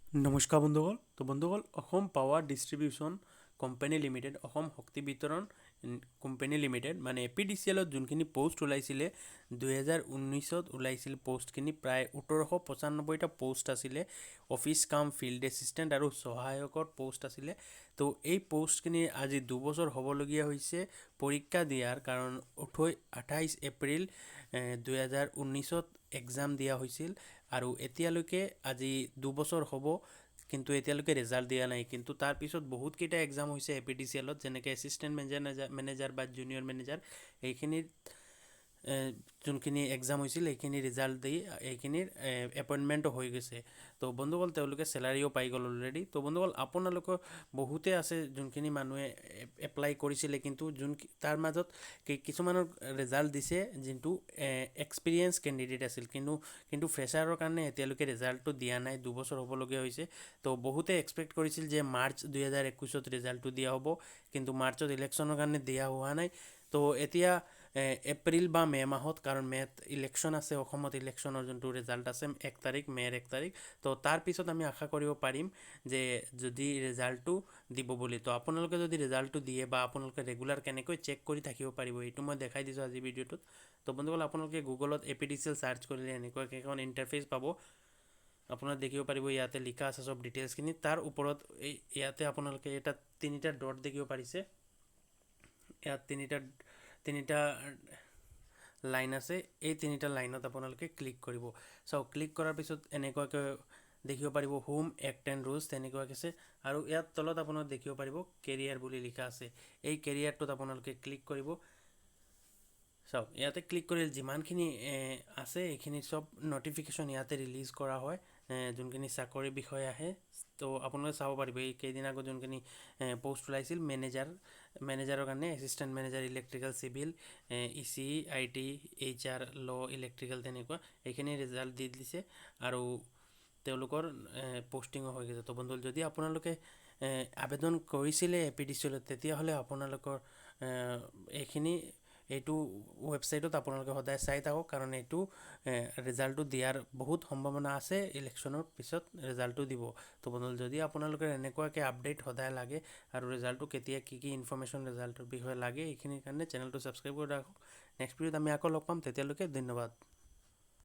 নমস্কাৰ বন্ধুসকল। তো বন্ধুসকল, Assam power distribution company limited, Assam শক্তি বিতৰণ কোম্পানী লিমিটেড মানে APDCLত যোনখিনি পোষ্ট ওলাইছিলে 2019ত ওলাইছিল পোষ্টখিনি প্ৰায় 1895টা পোষ্ট আছিলে। অফিচ কাম ফিল্ড এছিষ্টেণ্ট আৰু সহায়কৰ পোষ্ট আছিলে। তো এই পোষ্টখিনি আজি 2 বছৰ হ'বলগীয়া হৈছে পৰীক্ষা দিয়াৰ, কাৰণ 28 এপ্ৰিল 2019ত এক্সাম দিয়া হৈছিল আৰু এতিয়ালৈকে আজি 2 বছৰ হ'ব, কিন্তু এতিয়ালৈকে ৰিজাল্ট দিয়া নাই। কিন্তু তাৰপিছত বহুতকেইটা এক্সাম হৈছে APDCLত, যেনেকৈ এছিষ্টেণ্ট মেনেজাৰ বা জুনিয়ৰ মেনেজাৰ, এইখিনিত যোনখিনি এক্সাম হৈছিল সেইখিনি ৰিজাল্ট দি এইখিনিৰ এপইণ্টমেণ্টটো হৈ গৈছে। তো বন্ধুসকল, তেওঁলোকে চেলাৰিও পাই গ'ল অলৰেডি। তো বন্ধুসকল, আপোনালোকৰ বহুতে আছে যোনখিনি মানুহে এপ্লাই কৰিছিলে, কিন্তু তাৰ মাজত কিছুমানৰ ৰিজাল্ট দিছে যোনটো এক্সপিৰিয়েঞ্চ কেণ্ডিডেট আছিল, কিন্তু ফ্ৰেছাৰৰ কাৰণে এতিয়ালৈকে ৰিজাল্টটো দিয়া নাই। 2 বছৰ হ'বলগীয়া হৈছে। তো বহুতে এক্সপেক্ট কৰিছিল যে মাৰ্চ 2021ত ৰিজাল্টটো দিয়া হ'ব, কিন্তু মাৰ্চত ইলেকশ্যনৰ কাৰণে দিয়া হোৱা নাই। তো এতিয়া এপ্ৰিল বা মে' মাহত, কাৰণ মে'ত ইলেকশ্যন আছে, অসমত ইলেকশ্যনৰ যোনটো ৰিজাল্ট আছে 1 তাৰিখ, মে'ৰ 1 তাৰিখ। তো তাৰপিছত আমি আশা কৰিব পাৰিম যে যদি ৰিজাল্টটো দিব বুলি। তো আপোনালোকে যদি ৰিজাল্টটো দিয়ে বা আপোনালোকে ৰেগুলাৰ কেনেকৈ চেক কৰি থাকিব পাৰিব, এইটো মই দেখাই দিছোঁ আজি ভিডিঅ'টোত। তো বন্ধুসকল, আপোনালোকে গুগলত APDCL চাৰ্চ কৰিলে এনেকুৱাকৈ এখন ইণ্টাৰফেচ পাব। আপোনাৰ দেখিব পাৰিব ইয়াতে লিখা আছে চব ডিটেইলছখিনি। তাৰ ওপৰত ইয়াতে আপোনালোকে এটা 3টা ডট দেখিব পাৰিছে। ইয়াত তিনিটা লাইন আছে। এই 3টা লাইনত আপোনালোকে ক্লিক কৰিব। ক্লিক কৰাৰ পিছত এনেকুৱাকৈ দেখিব পাৰিব হোম এক্ট এণ্ড ৰুলছ, তেনেকুৱাকৈ আছে। আৰু ইয়াত তলত আপোনালোকে দেখিব পাৰিব কেৰিয়াৰ বুলি লিখা আছে। এই কেৰিয়াৰটোত আপোনালোকে ক্লিক কৰিব। ইয়াতে ক্লিক কৰিলে যিমানখিনি আছে এইখিনি চব নটিফিকেশ্যন ইয়াতে ৰিলিজ কৰা হয়, যোনখিনি চাকৰি বিষয়ে আহে। তো আপোনালোকে চাব পাৰিব এই কেইদিন আগত যোনখিনি পোষ্ট ওলাইছিল মেনেজাৰৰ কাৰণে, assistant manager electrical civil, EC, IT, HR, ল, ইলেক্ট্ৰিকেল, তেনেকুৱা এইখিনি ৰিজাল্ট দি দিছে আৰু তেওঁলোকৰ পষ্টিঙো হৈ গৈছে। তো বন্ধু, যদি আপোনালোকে আবেদন কৰিছিলে APDCLত, তেতিয়াহ'লে আপোনালোকৰ এইটো ৱেবছাইটত আপোনালোকে সদায় চাই থাকক, কাৰণ এইটো ৰিজাল্টটো দিয়াৰ বহুত সম্ভাৱনা আছে। ইলেকশ্যনৰ পিছত ৰিজাল্টটো দিব। তো বন্ধু, যদি আপোনালোকে এনেকুৱাকৈ আপডেট সদায় লাগে আৰু ৰিজাল্টটো কেতিয়া কি ইনফৰ্মেশ্যন ৰিজাল্টৰ বিষয়ে লাগে, এইখিনিৰ কাৰণে চেনেলটো ছাবস্ক্ৰাইব কৰি ৰাখক। নেক্সট ভিডিঅ'ত আমি আকৌ লগ পাম। তেতিয়ালৈকে ধন্যবাদ।